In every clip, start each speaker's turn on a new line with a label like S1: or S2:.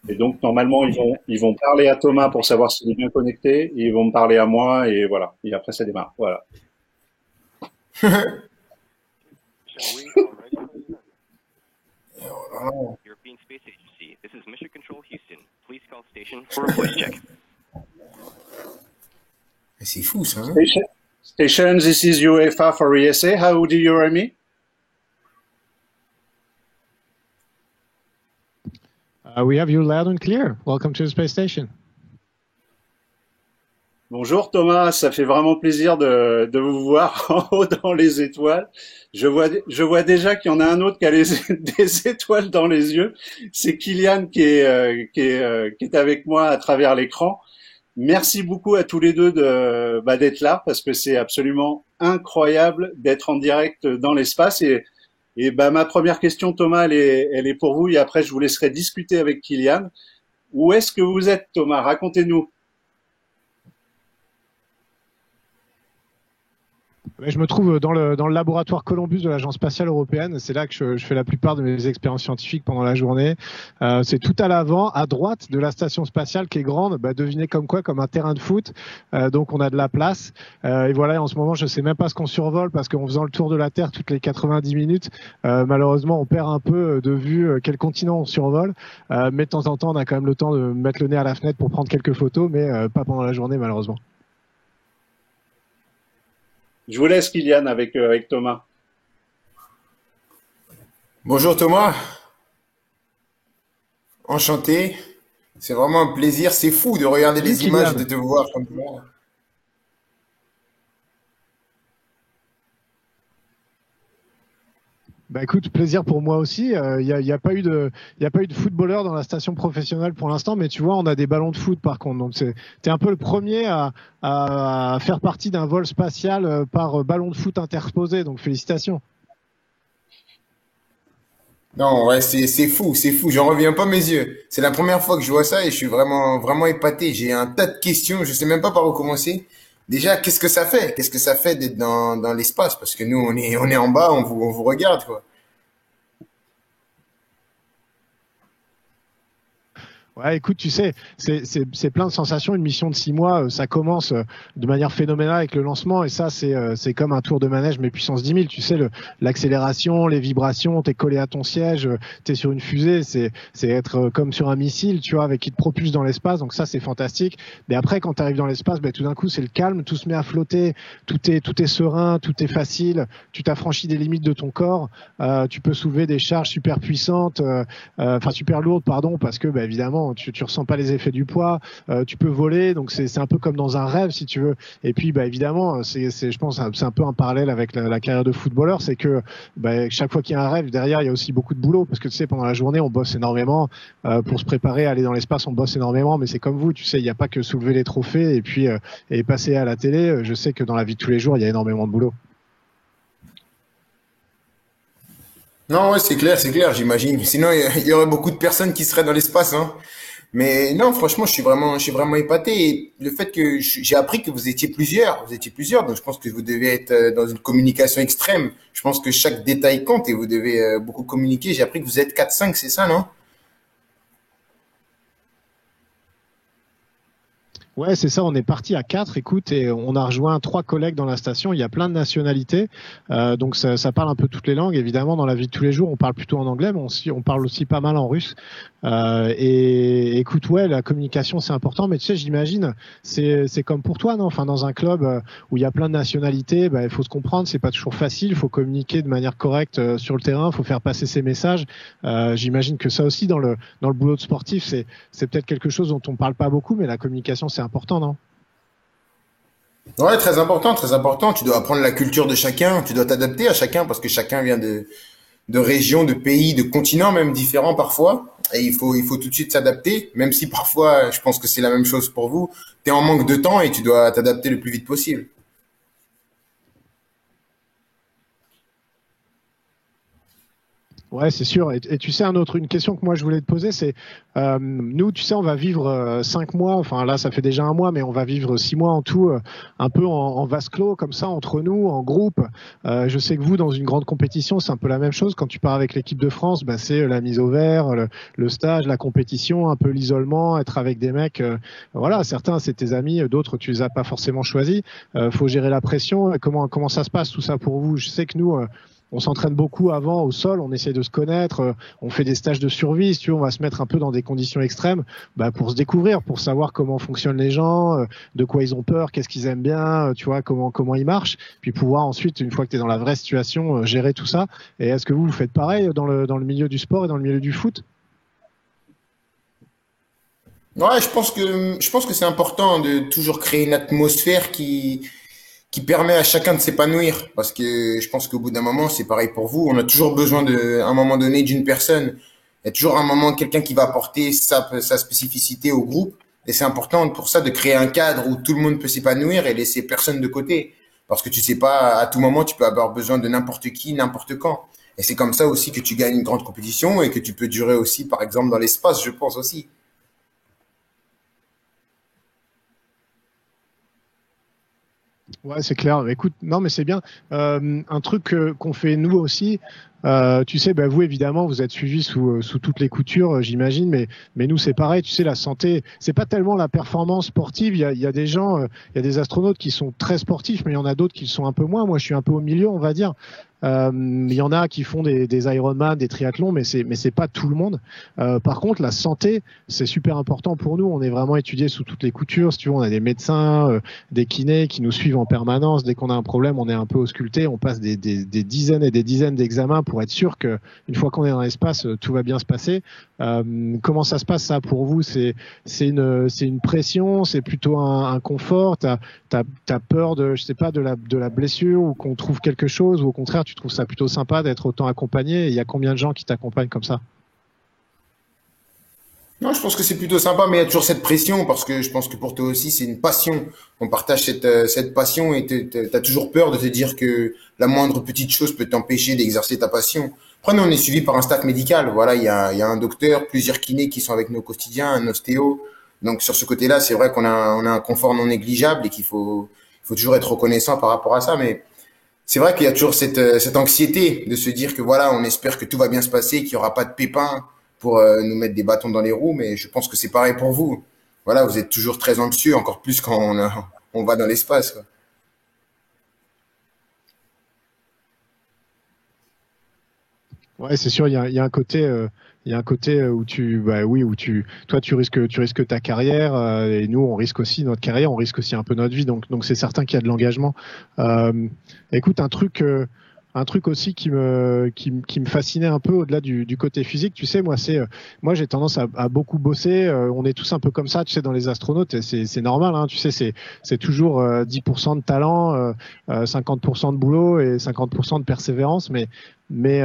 S1: Et donc, normalement, ils vont parler à Thomas pour savoir s'il est bien connecté, et ils vont me parler à moi, et voilà. Et après, ça démarre. Voilà.
S2: Shall we? All ready? European Space Agency. This is Mission Control Houston. Please call station for a voice check.
S3: C'est fou ça. Hein?
S1: Station, this is UEFA for ESA. How do you hear me?
S4: We have you loud and clear. Welcome to the space station.
S1: Bonjour Thomas, ça fait vraiment plaisir de vous voir en haut dans les étoiles. Je vois déjà qu'il y en a un autre qui a des étoiles dans les yeux. C'est Kylian qui est avec moi à travers l'écran. Merci beaucoup à tous les deux d'être là parce que c'est absolument incroyable d'être en direct dans l'espace et ma première question Thomas elle est pour vous et après je vous laisserai discuter avec Kylian. Où est-ce que vous êtes Thomas? Racontez-nous.
S4: Je me trouve dans le laboratoire Columbus de l'Agence spatiale européenne. C'est là que je fais la plupart de mes expériences scientifiques pendant la journée. C'est tout à l'avant, à droite de la station spatiale qui est grande. Devinez comme quoi, comme un terrain de foot. Donc on a de la place. Et voilà, en ce moment, je sais même pas ce qu'on survole parce qu'en faisant le tour de la Terre toutes les 90 minutes, malheureusement, on perd un peu de vue quel continent on survole. Mais de temps en temps, on a quand même le temps de mettre le nez à la fenêtre pour prendre quelques photos, mais pas pendant la journée, malheureusement.
S1: Je vous laisse Kylian avec Thomas.
S3: Bonjour Thomas. Enchanté. C'est vraiment un plaisir. C'est fou de regarder les images et de te voir comme ça.
S4: Écoute, plaisir pour moi aussi. Il y a pas eu de footballeur dans la station professionnelle pour l'instant, mais tu vois, on a des ballons de foot par contre. Donc t'es un peu le premier à faire partie d'un vol spatial par ballon de foot interposé. Donc félicitations.
S3: Non, ouais, c'est fou, c'est fou. J'en reviens pas mes yeux. C'est la première fois que je vois ça et je suis vraiment épaté. J'ai un tas de questions. Je sais même pas par où commencer. Déjà, qu'est-ce que ça fait? Qu'est-ce que ça fait d'être dans l'espace? Parce que nous, on est en bas, on vous regarde, quoi.
S4: Ouais, écoute, tu sais, c'est plein de sensations. Une mission de 6 mois, ça commence de manière phénoménale avec le lancement, et ça, c'est comme un tour de manège, mais puissance 10 000. Tu sais, l'accélération, les vibrations, t'es collé à ton siège, t'es sur une fusée, c'est être comme sur un missile, tu vois, avec qui te propulse dans l'espace. Donc ça, c'est fantastique. Mais après, quand t'arrives dans l'espace, tout d'un coup, c'est le calme, tout se met à flotter, tout est serein, tout est facile. Tu t'affranchis des limites de ton corps. Tu peux soulever des charges super puissantes, super lourdes, pardon, parce que, évidemment, tu ressens pas les effets du poids, tu peux voler, donc c'est un peu comme dans un rêve si tu veux. Et puis évidemment, je pense c'est un peu un parallèle avec la carrière de footballeur, c'est que chaque fois qu'il y a un rêve derrière, il y a aussi beaucoup de boulot parce que tu sais pendant la journée on bosse énormément pour se préparer à aller dans l'espace, on bosse énormément, mais c'est comme vous, tu sais, il n'y a pas que soulever les trophées et puis et passer à la télé. Je sais que dans la vie de tous les jours, il y a énormément de boulot.
S3: Non, ouais, c'est clair, j'imagine. Sinon, il y aurait beaucoup de personnes qui seraient dans l'espace, hein. Mais non, franchement, je suis vraiment épaté. Et le fait que j'ai appris que vous étiez plusieurs, donc je pense que vous devez être dans une communication extrême. Je pense que chaque détail compte et vous devez beaucoup communiquer. J'ai appris que vous êtes 4-5, c'est ça, non?
S4: Ouais, c'est ça, on est parti à 4, écoute, et on a rejoint 3 collègues dans la station. Il y a plein de nationalités, donc ça parle un peu toutes les langues. Évidemment, dans la vie de tous les jours, on parle plutôt en anglais, mais on parle aussi pas mal en russe. Et écoute, ouais, la communication, c'est important, mais tu sais, j'imagine, c'est comme pour toi, non? Enfin, dans un club où il y a plein de nationalités, il faut se comprendre, c'est pas toujours facile, il faut communiquer de manière correcte sur le terrain, il faut faire passer ses messages. J'imagine que ça aussi, dans le boulot de sportif, c'est peut-être quelque chose dont on parle pas beaucoup, mais la communication, c'est important, non?
S3: Ouais, très important, très important. Tu dois apprendre la culture de chacun, tu dois t'adapter à chacun parce que chacun vient de régions, de pays, de continents même différents parfois. Et il faut tout de suite s'adapter, même si parfois, je pense que c'est la même chose pour vous. T'es en manque de temps et tu dois t'adapter le plus vite possible.
S4: Ouais, c'est sûr. Et tu sais, une question que moi je voulais te poser, c'est nous, tu sais, on va vivre 5 mois. Enfin là, ça fait déjà un mois, mais on va vivre 6 mois en tout, un peu en vase clos comme ça entre nous, en groupe. Je sais que vous, dans une grande compétition, c'est un peu la même chose. Quand tu pars avec l'équipe de France, bah, c'est la mise au vert, le stage, la compétition, un peu l'isolement, être avec des mecs. Voilà, certains c'est tes amis, d'autres tu les as pas forcément choisis. Faut gérer la pression. Comment ça se passe tout ça pour vous? Je sais que nous. On s'entraîne beaucoup avant au sol, on essaie de se connaître, on fait des stages de survie, si tu veux, on va se mettre un peu dans des conditions extrêmes bah, pour se découvrir, pour savoir comment fonctionnent les gens, de quoi ils ont peur, qu'est-ce qu'ils aiment bien, tu vois, comment ils marchent, puis pouvoir ensuite, une fois que tu es dans la vraie situation, gérer tout ça. Et est-ce que vous faites pareil dans le milieu du sport et dans le milieu du foot?
S3: Ouais, je pense que c'est important de toujours créer une atmosphère qui permet à chacun de s'épanouir. Parce que je pense qu'au bout d'un moment, c'est pareil pour vous. On a toujours besoin à un moment donné d'une personne. Il y a toujours un moment quelqu'un qui va apporter sa spécificité au groupe. Et c'est important pour ça de créer un cadre où tout le monde peut s'épanouir et laisser personne de côté. Parce que tu sais pas, à tout moment, tu peux avoir besoin de n'importe qui, n'importe quand. Et c'est comme ça aussi que tu gagnes une grande compétition et que tu peux durer aussi, par exemple, dans l'espace, je pense aussi.
S4: Ouais, c'est clair. Écoute, non, mais c'est bien. Un truc qu'on fait nous aussi, tu sais, bah, vous évidemment, vous êtes suivis sous toutes les coutures, j'imagine, mais nous c'est pareil. Tu sais, la santé, c'est pas tellement la performance sportive. Il y a des gens, il y a des astronautes qui sont très sportifs, mais il y en a d'autres qui le sont un peu moins. Moi, je suis un peu au milieu, on va dire. Il y en a qui font des Ironman, des triathlons, mais c'est pas tout le monde. Par contre, la santé, c'est super important pour nous. On est vraiment étudié sous toutes les coutures. Si tu veux, on a des médecins, des kinés qui nous suivent en permanence. Dès qu'on a un problème, on est un peu ausculté. On passe des dizaines et des dizaines d'examens pour être sûr que une fois qu'on est dans l'espace, tout va bien se passer. Comment ça se passe ça pour vous? C'est une pression, c'est plutôt un confort. T'as peur de, je sais pas, de la blessure ou qu'on trouve quelque chose, ou au contraire tu trouves ça plutôt sympa d'être autant accompagné? Et il y a combien de gens qui t'accompagnent comme ça?
S3: Non, je pense que c'est plutôt sympa, mais il y a toujours cette pression parce que je pense que pour toi aussi, c'est une passion. On partage cette passion et t'as toujours peur de te dire que la moindre petite chose peut t'empêcher d'exercer ta passion. Après, nous, on est suivi par un staff médical. Voilà, il y a un docteur, plusieurs kinés qui sont avec nous au quotidien, un ostéo. Donc, sur ce côté-là, c'est vrai qu'on a un confort non négligeable et qu'il faut toujours être reconnaissant par rapport à ça. Mais c'est vrai qu'il y a toujours cette anxiété de se dire que voilà, on espère que tout va bien se passer, qu'il y aura pas de pépins pour nous mettre des bâtons dans les roues, mais je pense que c'est pareil pour vous. Voilà, vous êtes toujours très anxieux, encore plus quand on va dans l'espace, quoi.
S4: Ouais, c'est sûr, il y a un côté, où bah oui, toi, tu risques ta carrière, et nous, on risque aussi notre carrière, on risque aussi un peu notre vie, donc c'est certain qu'il y a de l'engagement. Euh, Écoute, un truc aussi qui me fascinait un peu au-delà du côté physique, tu sais, moi j'ai tendance à beaucoup bosser. On est tous un peu comme ça, tu sais, dans les astronautes, et c'est normal, hein, tu sais, c'est toujours 10% de talent, 50% de boulot et 50% de persévérance, mais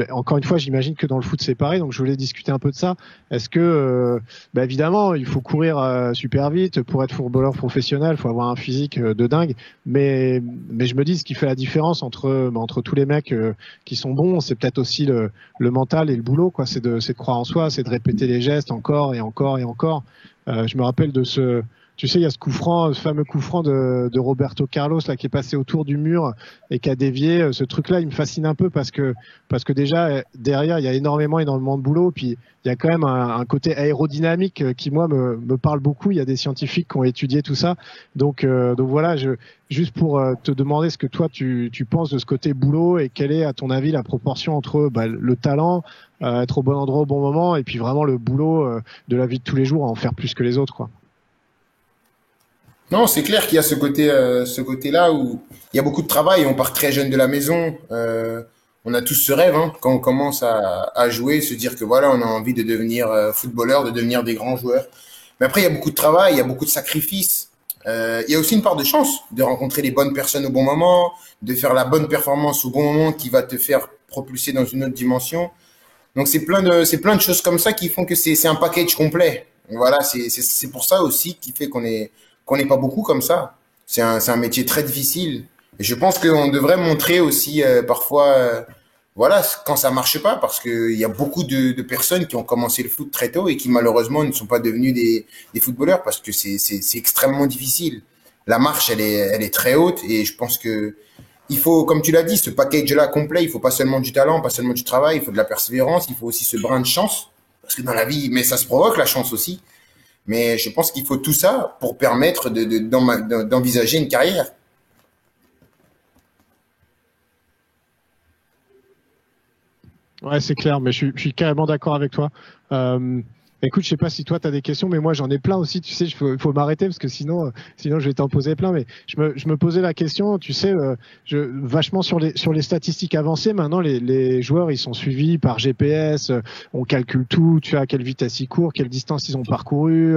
S4: encore une fois, j'imagine que dans le foot c'est pareil, donc je voulais discuter un peu de ça. Est-ce que, bah évidemment, il faut courir super vite pour être footballeur professionnel, il faut avoir un physique de dingue, mais je me dis ce qui fait la différence entre tous les mecs qui sont bons, c'est peut-être aussi le mental et le boulot, quoi. C'est de croire en soi, c'est de répéter les gestes encore et encore et encore. Je me rappelle tu sais, il y a ce coup franc, ce fameux coup franc de Roberto Carlos là qui est passé autour du mur et qui a dévié. Ce truc-là, il me fascine un peu parce que déjà derrière, il y a énormément de boulot. Puis il y a quand même un côté aérodynamique qui moi me parle beaucoup. Il y a des scientifiques qui ont étudié tout ça. Donc voilà, juste pour te demander ce que toi tu penses de ce côté boulot et quelle est à ton avis la proportion entre bah, le talent, être au bon endroit au bon moment et puis vraiment le boulot de la vie de tous les jours à en faire plus que les autres, quoi.
S3: Non, c'est clair qu'il y a ce côté-là où il y a beaucoup de travail. On part très jeune de la maison. On a tous ce rêve, hein, quand on commence à jouer, se dire que voilà, on a envie de devenir footballeur, de devenir des grands joueurs. Mais après, il y a beaucoup de travail, il y a beaucoup de sacrifices. Il y a aussi une part de chance de rencontrer les bonnes personnes au bon moment, de faire la bonne performance au bon moment qui va te faire propulser dans une autre dimension. Donc c'est plein de choses comme ça qui font que c'est un package complet. Voilà, c'est pour ça aussi qui fait qu'on n'est pas beaucoup comme ça. C'est un métier très difficile. Et je pense qu'on devrait montrer aussi parfois voilà, quand ça marche pas, parce qu'il y a beaucoup de personnes qui ont commencé le foot très tôt et qui malheureusement ne sont pas devenus des footballeurs parce que c'est extrêmement difficile. La marche, elle est très haute et je pense que il faut, comme tu l'as dit, ce package-là complet, il faut pas seulement du talent, pas seulement du travail, il faut de la persévérance, il faut aussi ce brin de chance, parce que dans la vie, mais ça se provoque la chance aussi. Mais je pense qu'il faut tout ça pour permettre d'envisager une carrière.
S4: Ouais, c'est clair, mais je suis carrément d'accord avec toi. Euh, Écoute, je sais pas si toi tu as des questions, mais moi j'en ai plein aussi. Tu sais, il faut m'arrêter parce que sinon je vais t'en poser plein. Mais je me posais la question, tu sais, vachement sur les statistiques avancées. Maintenant, les joueurs ils sont suivis par GPS. On calcule tout. Tu vois à quelle vitesse ils courent, quelle distance ils ont parcouru.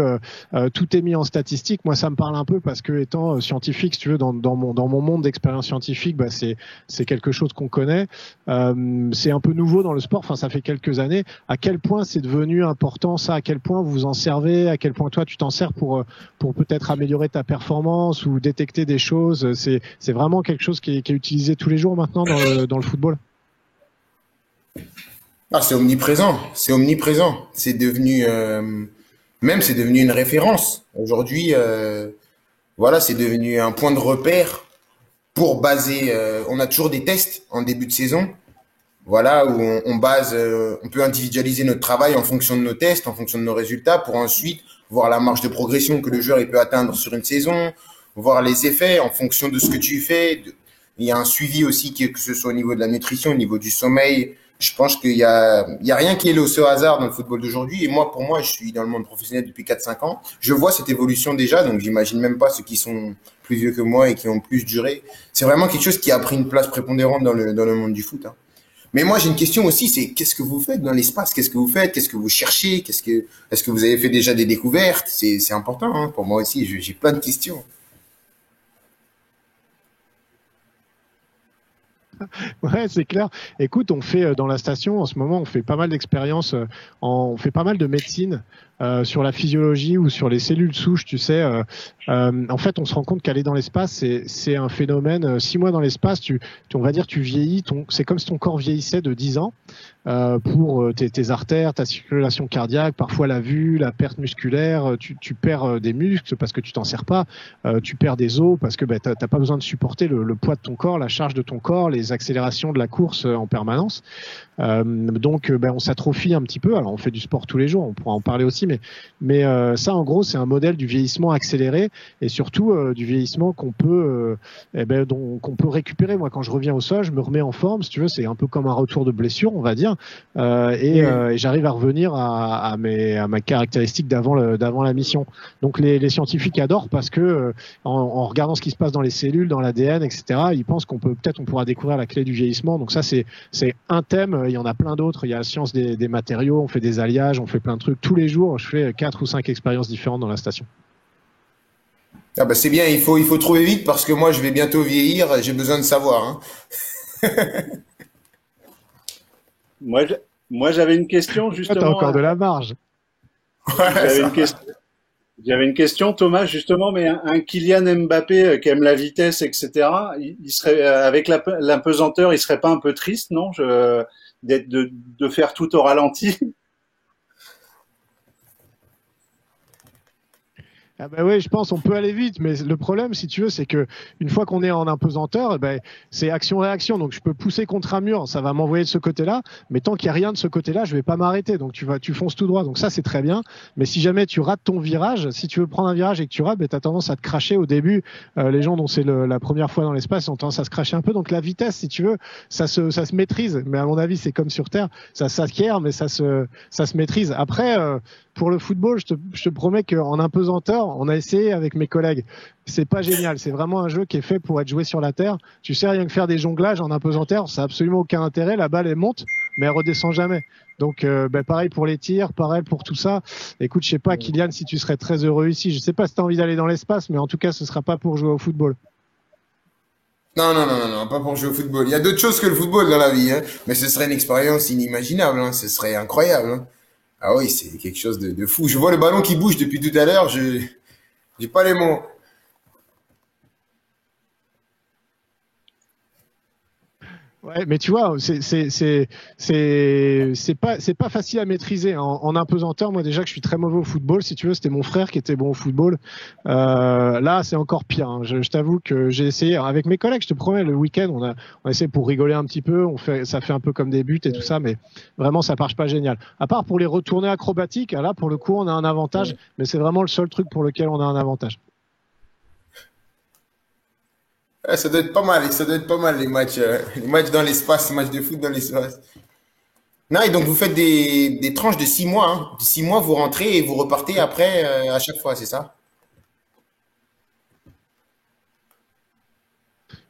S4: Tout est mis en statistique. Moi, ça me parle un peu parce que étant scientifique, si tu veux, dans mon monde d'expérience scientifique, bah c'est quelque chose qu'on connaît. C'est un peu nouveau dans le sport. Enfin, ça fait quelques années. À quel point c'est devenu important ça? À quel point vous vous en servez? À quel point toi tu t'en sers pour peut-être améliorer ta performance ou détecter des choses? C'est vraiment quelque chose qui est utilisé tous les jours maintenant dans le football.
S3: Ah, c'est omniprésent, c'est omniprésent. C'est devenu, même c'est devenu une référence. Aujourd'hui, voilà, c'est devenu un point de repère pour baser. On a toujours des tests en début de saison. Voilà, où on base, on peut individualiser notre travail en fonction de nos tests, en fonction de nos résultats, pour ensuite voir la marge de progression que le joueur il peut atteindre sur une saison, voir les effets en fonction de ce que tu fais. Il y a un suivi aussi, que ce soit au niveau de la nutrition, au niveau du sommeil. Je pense il y a rien qui est laissé au hasard dans le football d'aujourd'hui. Et moi, pour moi, je suis dans le monde professionnel depuis 4 5 ans. Je vois cette évolution déjà, donc j'imagine même pas ceux qui sont plus vieux que moi et qui ont plus duré. C'est vraiment quelque chose qui a pris une place prépondérante dans le monde du foot, hein. Mais moi, j'ai une question aussi, c'est qu'est-ce que vous faites dans l'espace? Qu'est-ce que vous faites? Qu'est-ce que vous cherchez? Est-ce que vous avez fait déjà des découvertes? C'est important, hein. Pour moi aussi, j'ai plein de questions.
S4: Ouais, c'est clair. Écoute, on fait dans la station en ce moment, on fait pas mal d'expériences, on fait pas mal de médecine sur la physiologie ou sur les cellules souches. Tu sais, en fait, on se rend compte qu'aller dans l'espace, c'est un phénomène. 6 mois dans l'espace, on va dire, tu vieillis. C'est comme si ton corps vieillissait de 10 ans pour tes artères, ta circulation cardiaque, parfois la vue, la perte musculaire. Tu perds des muscles parce que tu t'en sers pas. Tu perds des os parce que t'as pas besoin de supporter le poids de ton corps, la charge de ton corps, les accélérations de la course en permanence. Donc, on s'atrophie un petit peu. Alors, on fait du sport tous les jours, on pourra en parler aussi, mais ça, en gros, c'est un modèle du vieillissement accéléré et surtout du vieillissement qu'on peut récupérer. Moi, quand je reviens au sol, je me remets en forme. Si tu veux, c'est un peu comme un retour de blessure, on va dire, et j'arrive à revenir à ma caractéristique d'avant la mission. Donc, les scientifiques adorent parce que en regardant ce qui se passe dans les cellules, dans l'ADN, etc., ils pensent qu'on pourra découvrir la clé du vieillissement. Donc ça, c'est un thème. Il y en a plein d'autres. Il y a la science des matériaux. On fait des alliages, on fait plein de trucs tous les jours. Je fais 4 ou 5 expériences différentes dans la station.
S3: Ah bah c'est bien, il faut trouver vite parce que moi je vais bientôt vieillir, j'ai besoin de savoir, hein.
S1: Moi, moi, j'avais une question
S4: Toi, t'as
S1: justement.
S4: encore de la marge.
S3: Ouais,
S1: J'avais une
S3: ça.
S1: question. J'avais une question, Thomas, justement, mais un Kylian Mbappé qui aime la vitesse, etc. Il serait avec l'impesanteur, il serait pas un peu triste, non, de faire tout au ralenti?
S4: Ah ben oui, je pense on peut aller vite, mais le problème, si tu veux, c'est que une fois qu'on est en impesanteur, c'est action-réaction. Donc je peux pousser contre un mur, ça va m'envoyer de ce côté-là, mais tant qu'il n'y a rien de ce côté-là, je vais pas m'arrêter. Donc tu fonces tout droit. Donc ça c'est très bien. Mais si jamais tu rates ton virage, si tu veux prendre un virage et que tu rates, tu as tendance à te cracher au début. Les gens dont c'est la première fois dans l'espace ont tendance à se cracher un peu. Donc la vitesse, si tu veux, ça se maîtrise. Mais à mon avis, c'est comme sur Terre, ça s'acquiert, mais ça se maîtrise. Après, pour le football, je te promets qu'en impesanteur, on a essayé avec mes collègues. C'est pas génial. C'est vraiment un jeu qui est fait pour être joué sur la terre. Tu sais, rien que faire des jonglages en impesanteur, ça n'a absolument aucun intérêt. La balle, elle monte, mais elle redescend jamais. Donc, pareil pour les tirs, pareil pour tout ça. Écoute, je sais pas, Kylian, si tu serais très heureux ici. Je sais pas si tu as envie d'aller dans l'espace, mais en tout cas, ce sera pas pour jouer au football.
S3: Non, non, non, non, non, pas pour jouer au football. Il y a d'autres choses que le football dans la vie, hein. Mais ce serait une expérience inimaginable, hein. Ce serait incroyable, hein. Ah oui, c'est quelque chose de fou. Je vois le ballon qui bouge depuis tout à l'heure, j'ai pas les mots.
S4: Ouais, mais tu vois, c'est pas facile à maîtriser en apesanteur. Moi déjà que je suis très mauvais au football, si tu veux, c'était mon frère qui était bon au football. Là, c'est encore pire. Hein. Je t'avoue que j'ai essayé avec mes collègues. Je te promets, le week-end, on a essayé pour rigoler un petit peu. Ça fait un peu comme des buts et tout ça, mais vraiment ça marche pas génial. À part pour les retournées acrobatiques, là pour le coup, on a un avantage, mais c'est vraiment le seul truc pour lequel on a un avantage.
S3: Ouais, ça doit être pas mal, ça doit être pas mal les matchs dans l'espace, les matchs de foot dans l'espace. Non, et donc vous faites des tranches de 6 mois, hein. 6 mois, vous rentrez et vous repartez après à chaque fois, c'est ça?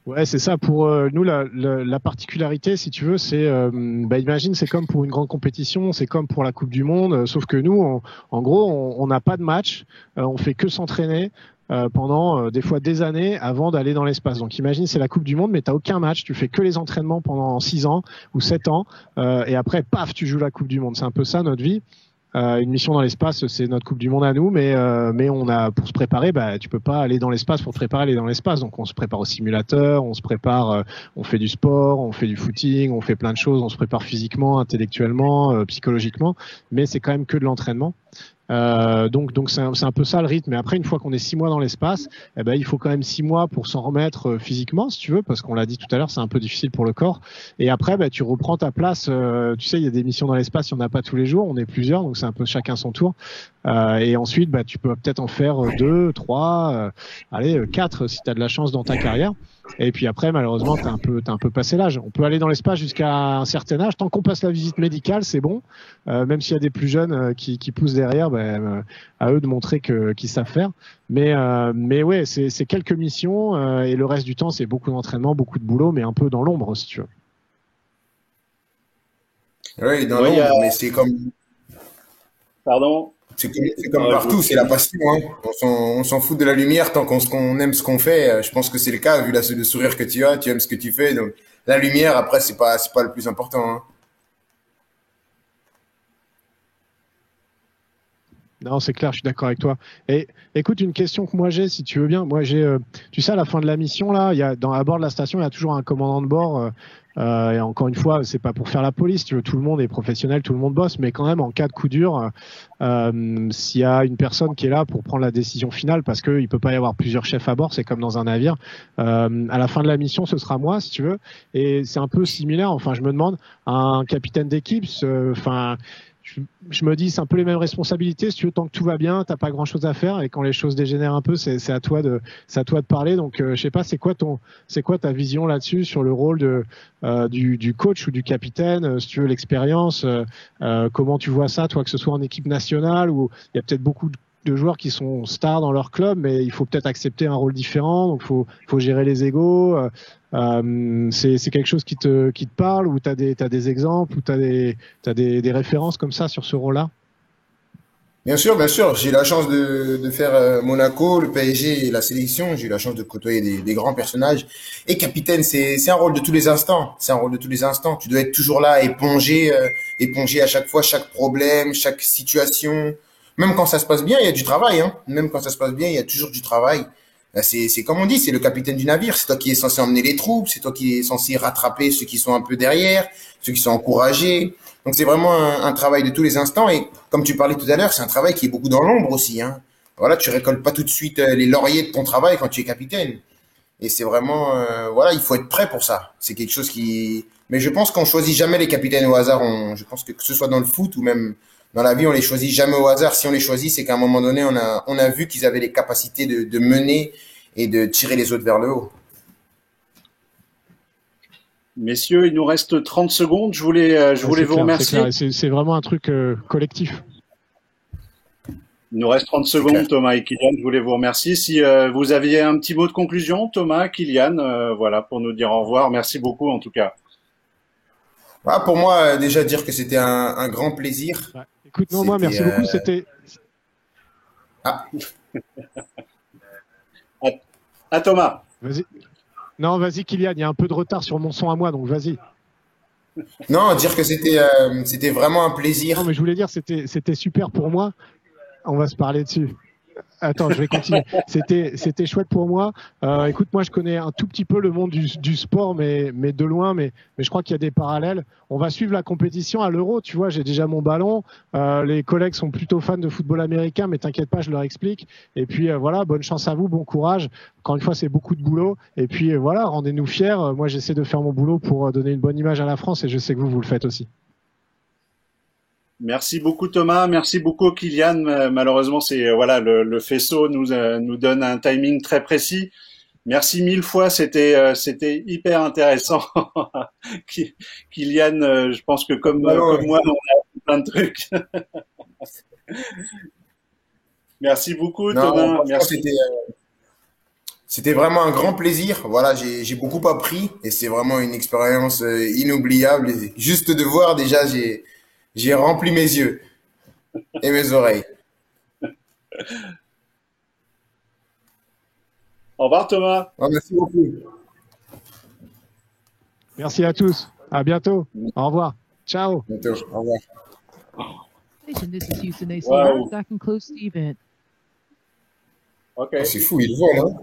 S4: Ouais, c'est ça. Pour nous, la particularité, si tu veux, c'est, imagine, c'est comme pour une grande compétition, c'est comme pour la Coupe du Monde, sauf que nous, en gros, on n'a pas de match, on fait que s'entraîner pendant des fois des années avant d'aller dans l'espace. Donc, imagine, c'est la Coupe du Monde, mais t'as aucun match, tu fais que les entraînements pendant 6 ans ou 7 ans, et après, paf, tu joues la Coupe du Monde. C'est un peu ça notre vie. Une mission dans l'espace, c'est notre Coupe du Monde à nous, mais on a pour se préparer, tu peux pas aller dans l'espace pour te préparer, aller dans l'espace. Donc on se prépare au simulateur, on se prépare, on fait du sport, on fait du footing, on fait plein de choses, on se prépare physiquement, intellectuellement, psychologiquement, mais c'est quand même que de l'entraînement. Donc c'est un peu ça le rythme. Mais après, une fois qu'on est 6 mois dans l'espace, il faut quand même 6 mois pour s'en remettre physiquement, si tu veux, parce qu'on l'a dit tout à l'heure, c'est un peu difficile pour le corps. Et après, tu reprends ta place. Tu sais, il y a des missions dans l'espace, il n'y en a pas tous les jours, on est plusieurs, donc c'est un peu chacun son tour. Et ensuite, tu peux peut-être en faire 2, 3, 4 si tu as de la chance dans ta carrière. Et puis après, malheureusement, t'as un peu passé l'âge. On peut aller dans l'espace jusqu'à un certain âge. Tant qu'on passe la visite médicale, c'est bon. Même s'il y a des plus jeunes qui poussent derrière, à eux de montrer qu'ils savent faire. Mais ouais, c'est quelques missions et le reste du temps, c'est beaucoup d'entraînement, beaucoup de boulot, mais un peu dans l'ombre, si tu veux.
S3: Oui, dans
S1: Oui,
S3: l'ombre, mais c'est comme,
S1: pardon.
S3: c'est comme partout, c'est la passion, hein. On s'en fout de la lumière tant qu'on aime ce qu'on fait. Je pense que c'est le cas, vu le sourire que tu as, tu aimes ce que tu fais. Donc, la lumière, après, c'est pas le plus important, hein.
S4: Non, c'est clair, je suis d'accord avec toi. Et écoute, une question que moi j'ai, si tu veux bien, moi tu sais, à la fin de la mission là, à bord de la station, il y a toujours un commandant de bord. Et encore une fois, c'est pas pour faire la police, tu veux, tout le monde est professionnel, tout le monde bosse, mais quand même, en cas de coup dur, s'il y a une personne qui est là pour prendre la décision finale, parce qu'il peut pas y avoir plusieurs chefs à bord, c'est comme dans un navire. À la fin de la mission, ce sera moi, si tu veux. Et c'est un peu similaire. Enfin, je me demande, un capitaine d'équipe, je me dis, c'est un peu les mêmes responsabilités. Si tu veux, tant que tout va bien, t'as pas grand chose à faire. Et quand les choses dégénèrent un peu, c'est à toi de parler. Donc, je sais pas, c'est quoi ta vision là-dessus sur le rôle du coach ou du capitaine, si tu veux, l'expérience, comment tu vois ça, toi, que ce soit en équipe nationale où il y a peut-être beaucoup de joueurs qui sont stars dans leur club, mais il faut peut-être accepter un rôle différent. Donc, faut gérer les égos. C'est quelque chose qui te parle, ou t'as des exemples, ou t'as des références comme ça sur ce rôle-là?
S3: Bien sûr, bien sûr. J'ai eu la chance de faire Monaco, le PSG et la sélection. J'ai eu la chance de côtoyer des grands personnages. Et capitaine, c'est un rôle de tous les instants. C'est un rôle de tous les instants. Tu dois être toujours là, éponger à chaque fois chaque problème, chaque situation. Même quand ça se passe bien, il y a du travail, hein. Même quand ça se passe bien, il y a toujours du travail. C'est comme on dit, c'est le capitaine du navire. C'est toi qui es censé emmener les troupes. C'est toi qui es censé rattraper ceux qui sont un peu derrière, ceux qui sont encouragés. Donc c'est vraiment un travail de tous les instants. Et comme tu parlais tout à l'heure, c'est un travail qui est beaucoup dans l'ombre aussi, hein. Voilà, tu récoltes pas tout de suite les lauriers de ton travail quand tu es capitaine. Et c'est vraiment, voilà, il faut être prêt pour ça. C'est quelque chose qui. Mais je pense qu'on choisit jamais les capitaines au hasard. Je pense que ce soit dans le foot ou même dans la vie, on les choisit jamais au hasard. Si on les choisit, c'est qu'à un moment donné, on a vu qu'ils avaient les capacités de mener et de tirer les autres vers le haut.
S1: Messieurs, il nous reste 30 secondes. Je voulais vous
S4: Clair,
S1: remercier.
S4: c'est clair. C'est vraiment un truc collectif.
S1: Il nous reste 30
S3: C'est clair.
S1: secondes, Thomas et Kylian. Je voulais vous remercier. Si vous aviez un petit mot de conclusion, Thomas, Kylian, voilà, pour nous dire au revoir. Merci beaucoup, en tout cas.
S3: Voilà, pour moi, déjà dire que c'était un grand plaisir.
S4: Ouais. Écoute, non, moi,
S3: C'était,
S4: merci beaucoup. C'était.
S3: Ah,
S1: À Thomas.
S4: Vas-y. Non, vas-y, Kylian. Il y a un peu de retard sur mon son à moi, donc vas-y.
S3: non, dire que c'était vraiment un
S4: Non,
S3: plaisir.
S4: mais je voulais dire, c'était super pour moi. On va se parler dessus. Attends, je vais continuer. C'était chouette pour moi. Écoute, moi, je connais un tout petit peu le monde du sport, mais de loin. Mais je crois qu'il y a des parallèles. On va suivre la compétition à l'Euro. Tu vois, j'ai déjà mon ballon. Les collègues sont plutôt fans de football américain, mais t'inquiète pas, je leur explique. Et puis voilà, bonne chance à vous, bon courage. Encore une fois, c'est beaucoup de boulot. Et puis voilà, rendez-nous fiers. Moi, j'essaie de faire mon boulot pour donner une bonne image à la France, et je sais que vous le faites aussi.
S1: Merci beaucoup Thomas, merci beaucoup Kylian. Malheureusement, c'est voilà le faisceau nous donne un timing très précis. Merci mille fois, c'était hyper intéressant. Kylian, je pense que comme moi, on a appris plein de trucs. Merci beaucoup
S3: Non,
S1: Thomas,
S3: franchement,
S1: merci.
S3: c'était vraiment un grand plaisir. Voilà, j'ai beaucoup appris et c'est vraiment une expérience inoubliable. Et juste de voir déjà, j'ai rempli mes yeux et mes oreilles.
S1: Au revoir Thomas.
S3: Ah, merci beaucoup.
S4: Merci à tous. À bientôt. Au revoir. Ciao.
S3: À bientôt. Au revoir.
S5: This is Houston AC.
S1: Wow.
S5: That concludes the event.
S1: Ok.
S3: Oh, c'est fou, il vole, hein.